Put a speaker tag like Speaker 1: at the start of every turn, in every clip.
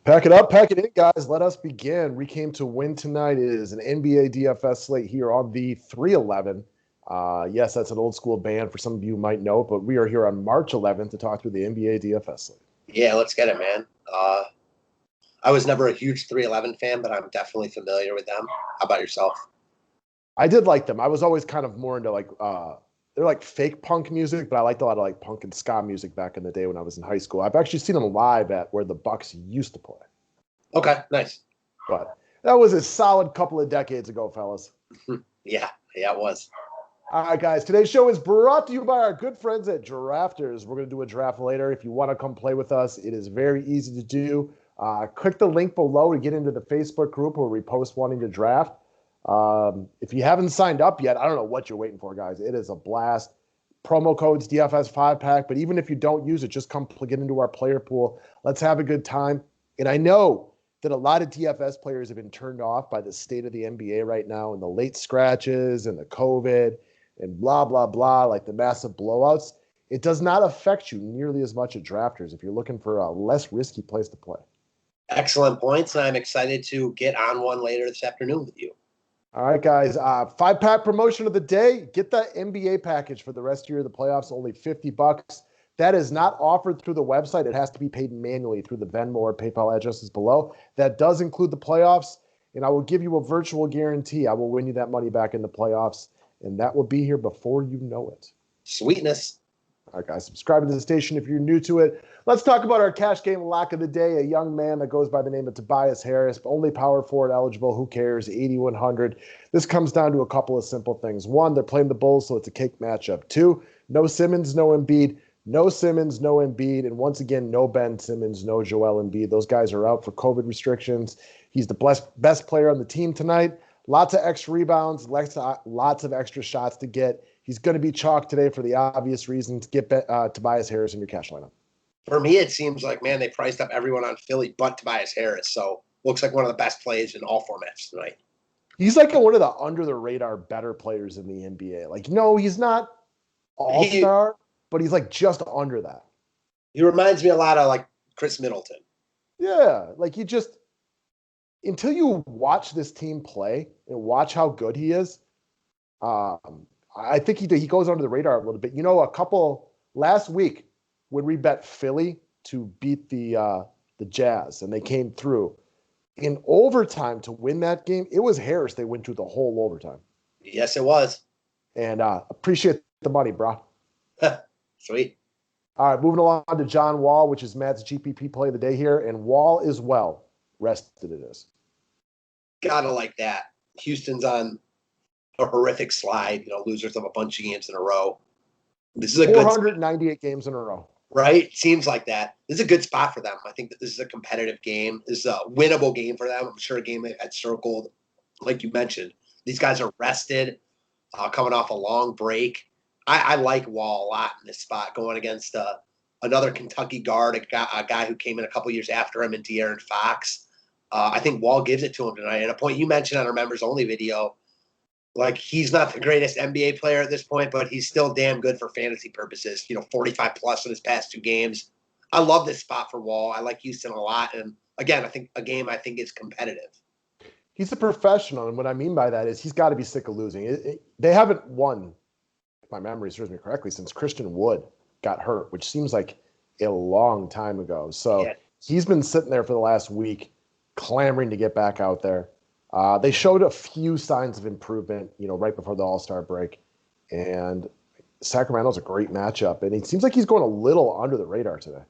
Speaker 1: Pack it up, pack it in, guys. Let us begin. We came to win tonight. It is an NBA DFS slate here on the 311. Yes, that's an old school band for some of you who might know, but we are here on March 11th to talk through the NBA DFS slate.
Speaker 2: Yeah, let's get it, man. I was never a huge 311 fan, but I'm definitely familiar with them. How about yourself?
Speaker 1: I did like them. I was always kind of more into they're like fake punk music, but I liked a lot of like punk and ska music back in the day when I was in high school. I've actually seen them live at where the Bucks used to play.
Speaker 2: Okay, nice.
Speaker 1: But that was a solid couple of decades ago, fellas.
Speaker 2: Yeah, it was.
Speaker 1: All right, guys. Today's show is brought to you by our good friends at Drafters. We're going to do a draft later. If you want to come play with us, it is very easy to do. Click the link below to get into the Facebook group where we post wanting to draft. If you haven't signed up yet, I don't know what you're waiting for, guys. It is a blast. Promo code's DFS 5-pack, but even if you don't use it, just come get into our player pool. Let's have a good time. And I know that a lot of DFS players have been turned off by the state of the NBA right now and the late scratches and the COVID and blah, blah, blah, like the massive blowouts. It does not affect you nearly as much at Drafters if you're looking for a less risky place to play.
Speaker 2: Excellent points, and I'm excited to get on one later this afternoon with you.
Speaker 1: All right, guys. 5-pack promotion of the day. Get the NBA package for the rest of the year of the playoffs, only $50. That is not offered through the website. It has to be paid manually through the Venmo or PayPal addresses below. That does include the playoffs, and I will give you a virtual guarantee. I will win you that money back in the playoffs, and that will be here before you know it.
Speaker 2: Sweetness.
Speaker 1: All right, guys, subscribe to the station if you're new to it. Let's talk about our cash game lock of the day. A young man that goes by the name of Tobias Harris, only power forward eligible. Who cares? 8,100. This comes down to a couple of simple things. One, they're playing the Bulls, so it's a cake matchup. Two, no Simmons, no Embiid. No Simmons, no Embiid. And once again, no Ben Simmons, no Joel Embiid. Those guys are out for COVID restrictions. He's the best player on the team tonight. Lots of extra rebounds, lots of extra shots to get. He's going to be chalk today for the obvious reasons. Get Tobias Harris in your cash lineup. For
Speaker 2: me, it seems like, man, they priced up everyone on Philly but Tobias Harris. So looks like one of the best plays in all formats tonight.
Speaker 1: He's like one of the under-the-radar better players in the NBA. Like, no, he's not all-star, but he's like just under that.
Speaker 2: He reminds me a lot of like Chris Middleton.
Speaker 1: Yeah, like you just – until you watch this team play and watch how good he is, I think he goes under the radar a little bit. You know, last week when we bet Philly to beat the Jazz and they came through in overtime to win that game, it was Harris they went through the whole overtime.
Speaker 2: Yes, it was.
Speaker 1: And appreciate the money, bro.
Speaker 2: Sweet.
Speaker 1: All right, moving along to John Wall, which is Matt's GPP play of the day here, and Wall is well rested. It is.
Speaker 2: Gotta like that. Houston's on a horrific slide, losers of a bunch of games in a row. This is a
Speaker 1: 498 games in a row.
Speaker 2: Right? Seems like that. This is a good spot for them. I think that this is a competitive game. This is a winnable game for them. I'm sure a game they had circled, like you mentioned. These guys are rested, coming off a long break. I like Wall a lot in this spot, going against another Kentucky guard, a guy who came in a couple years after him, and De'Aaron Fox. I think Wall gives it to him tonight. And a point you mentioned on our members-only video, like he's not the greatest NBA player at this point, but he's still damn good for fantasy purposes. 45+ in his past 2 games. I love this spot for Wall. I like Houston a lot. And again, I think is competitive.
Speaker 1: He's a professional. And what I mean by that is he's got to be sick of losing. They haven't won, if my memory serves me correctly, since Christian Wood got hurt, which seems like a long time ago. So He's been sitting there for the last week, clamoring to get back out there. They showed a few signs of improvement, right before the All-Star break. And Sacramento's a great matchup. And it seems like he's going a little under the radar today.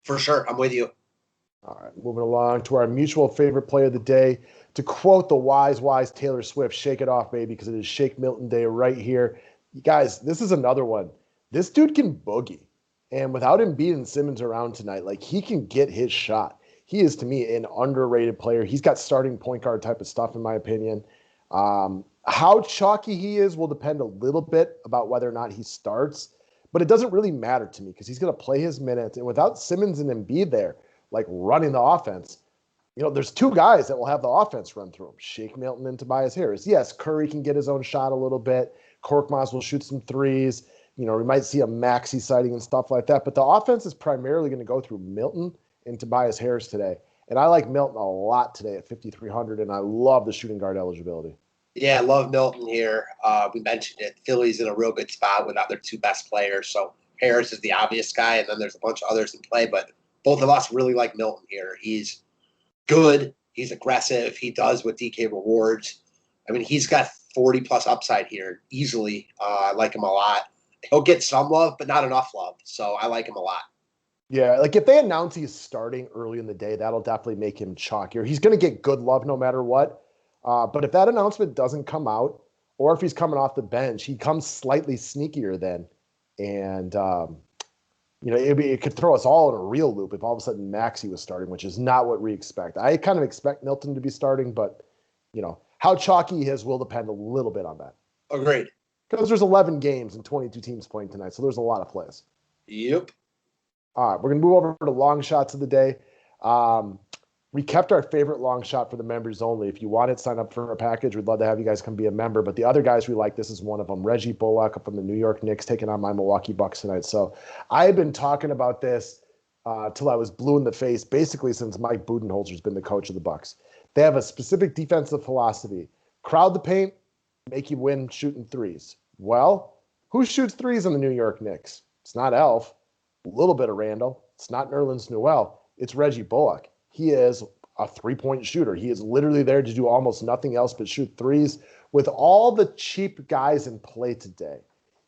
Speaker 2: For sure. I'm with you.
Speaker 1: All right. Moving along to our mutual favorite play of the day. To quote the wise Taylor Swift, shake it off, baby, because it is Shake Milton Day right here. You guys, this is another one. This dude can boogie. And without Embiid and Simmons around tonight, like he can get his shot. He is, to me, an underrated player. He's got starting point guard type of stuff, in my opinion. How chalky he is will depend a little bit about whether or not he starts. But it doesn't really matter to me because he's going to play his minutes. And without Simmons and Embiid there, like running the offense, there's 2 guys that will have the offense run through him. Shake Milton and Tobias Harris. Yes, Curry can get his own shot a little bit. Korkmaz will shoot some threes. We might see a Maxey sighting and stuff like that. But the offense is primarily going to go through Milton and Tobias Harris today. And I like Milton a lot today at 5,300, and I love the shooting guard eligibility.
Speaker 2: Yeah, I love Milton here. We mentioned it. Philly's in a real good spot without their two best players. So Harris is the obvious guy, and then there's a bunch of others in play. But both of us really like Milton here. He's good. He's aggressive. He does what DK rewards. I mean, he's got 40-plus upside here easily. I like him a lot. He'll get some love, but not enough love. So I like him a lot.
Speaker 1: Yeah, like if they announce he's starting early in the day, that'll definitely make him chalkier. He's going to get good love no matter what. But if that announcement doesn't come out, or if he's coming off the bench, he comes slightly sneakier then. And, it could throw us all in a real loop if all of a sudden Maxey was starting, which is not what we expect. I kind of expect Milton to be starting, but, how chalky he is will depend a little bit on that.
Speaker 2: Agreed.
Speaker 1: Because there's 11 games and 22 teams playing tonight, so there's a lot of plays.
Speaker 2: Yep.
Speaker 1: All right, we're going to move over to long shots of the day. We kept our favorite long shot for the members only. If you want it, sign up for a package. We'd love to have you guys come be a member. But the other guys we like, this is one of them. Reggie Bullock from the New York Knicks taking on my Milwaukee Bucks tonight. So I've been talking about this till I was blue in the face, basically since Mike Budenholzer's been the coach of the Bucks. They have a specific defensive philosophy. Crowd the paint, make you win shooting threes. Well, who shoots threes in the New York Knicks? It's not Elf. A little bit of Randall. It's not Nerlens Noel. It's Reggie Bullock. He is a three-point shooter. He is literally there to do almost nothing else but shoot threes. With all the cheap guys in play today,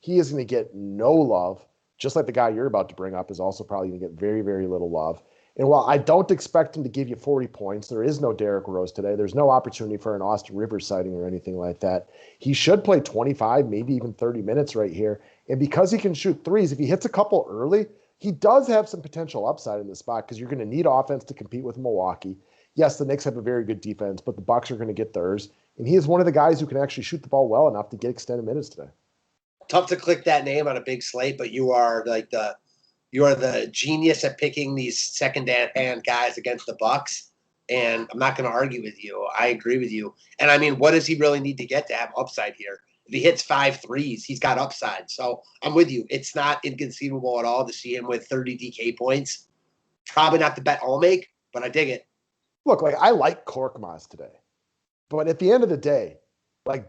Speaker 1: he is going to get no love, just like the guy you're about to bring up is also probably going to get very, very little love. And while I don't expect him to give you 40 points, there is no Derrick Rose today. There's no opportunity for an Austin Rivers sighting or anything like that. He should play 25, maybe even 30 minutes right here. And because he can shoot threes, if he hits a couple early, he does have some potential upside in this spot because you're going to need offense to compete with Milwaukee. Yes, the Knicks have a very good defense, but the Bucks are going to get theirs. And he is one of the guys who can actually shoot the ball well enough to get extended minutes today.
Speaker 2: Tough to click that name on a big slate, but you are the genius at picking these second-hand guys against the Bucks. And I'm not going to argue with you. I agree with you. And I mean, what does he really need to get to have upside here? If he hits 5 threes, he's got upside. So I'm with you. It's not inconceivable at all to see him with 30 DK points. Probably not the bet I'll make, but I dig it.
Speaker 1: Look, I like Korkmaz today. But at the end of the day,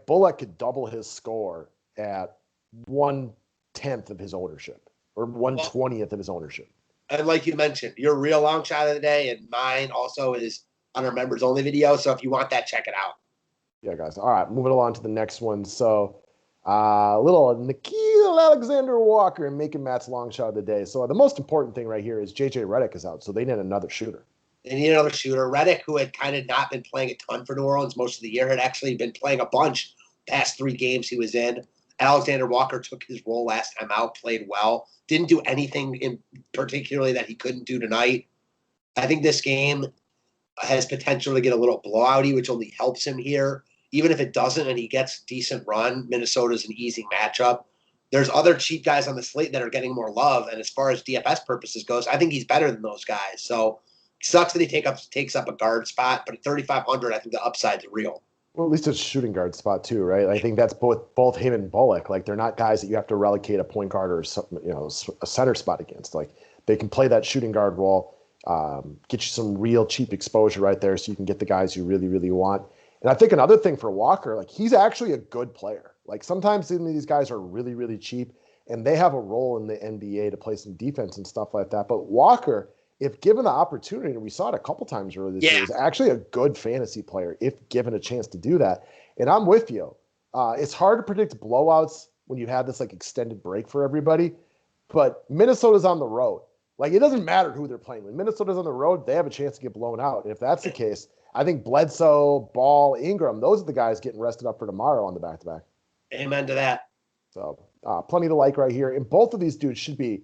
Speaker 1: Bullock could double his score at 1/10 of his ownership or 1/20th of his ownership.
Speaker 2: And like you mentioned, your real long shot of the day and mine also is on our members only video. So if you want that, check it out.
Speaker 1: Yeah, guys. All right, moving along to the next one. So little Nickeil Alexander-Walker and making Matt's long shot of the day. So the most important thing right here is JJ Redick is out, so they need another shooter.
Speaker 2: They need another shooter. Redick, who had kind of not been playing a ton for New Orleans most of the year, had actually been playing a bunch past 3 games he was in. Alexander-Walker took his role last time out, played well. Didn't do anything in particularly that he couldn't do tonight. I think this game has potential to get a little blowouty, which only helps him here. Even if it doesn't and he gets a decent run, Minnesota's an easy matchup. There's other cheap guys on the slate that are getting more love. And as far as DFS purposes goes, I think he's better than those guys. So it sucks that he takes up a guard spot, but at 3,500, I think the upside's real.
Speaker 1: Well, at least it's a shooting guard spot too, right? I think that's both him and Bullock. They're not guys that you have to relegate a point guard or a center spot against. They can play that shooting guard role, get you some real cheap exposure right there, so you can get the guys you really, really want. And I think another thing for Walker, he's actually a good player. Sometimes these guys are really, really cheap, and they have a role in the NBA to play some defense and stuff like that. But Walker, if given the opportunity, and we saw it a couple times earlier this year, is actually a good fantasy player if given a chance to do that. And I'm with you. It's hard to predict blowouts when you have this extended break for everybody. But Minnesota's on the road. It doesn't matter who they're playing. When Minnesota's on the road, they have a chance to get blown out. And if that's the case, I think Bledsoe, Ball, Ingram, those are the guys getting rested up for tomorrow on the back-to-back.
Speaker 2: Amen to that.
Speaker 1: So plenty to like right here. And both of these dudes should be,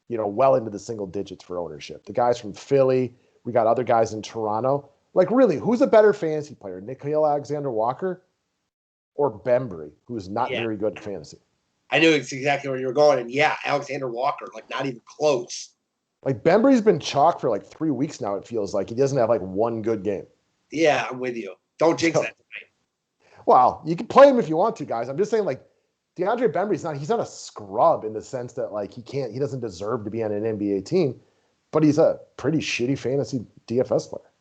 Speaker 1: well into the single digits for ownership. The guys from Philly, we got other guys in Toronto. Really, who's a better fantasy player, Nickeil Alexander-Walker or Bembry, who's not very good at fantasy?
Speaker 2: I knew exactly where you were going. And Alexander-Walker, not even close.
Speaker 1: Bembry's been chalk for 3 weeks now, it feels like. He doesn't have one good game.
Speaker 2: Yeah, I'm with you. Don't jinx that tonight.
Speaker 1: Well, you can play him if you want to, guys. I'm just saying, DeAndre Bembry's he's not a scrub in the sense that he doesn't deserve to be on an NBA team, but he's a pretty shitty fantasy DFS player.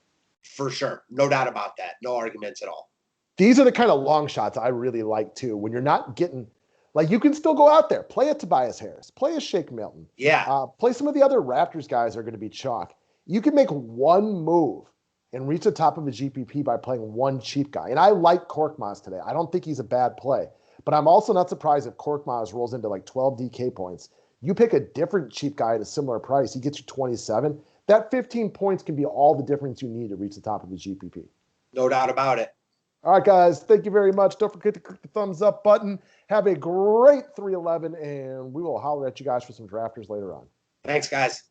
Speaker 2: For sure. No doubt about that. No arguments at all.
Speaker 1: These are the kind of long shots I really like too. When you're not getting, like, you can still go out there, play a Tobias Harris, play a Shake Milton.
Speaker 2: Yeah.
Speaker 1: Play some of the other Raptors guys are going to be chalk. You can make one move and reach the top of a GPP by playing one cheap guy. And I like Korkmaz today. I don't think he's a bad play. But I'm also not surprised if Korkmaz rolls into like 12 DK points. You pick a different cheap guy at a similar price, he gets you 27. That 15 points can be all the difference you need to reach the top of the GPP.
Speaker 2: No doubt about it.
Speaker 1: All right, guys, thank you very much. Don't forget to click the thumbs up button. Have a great 311, and we will holler at you guys for some drafters later on.
Speaker 2: Thanks, guys.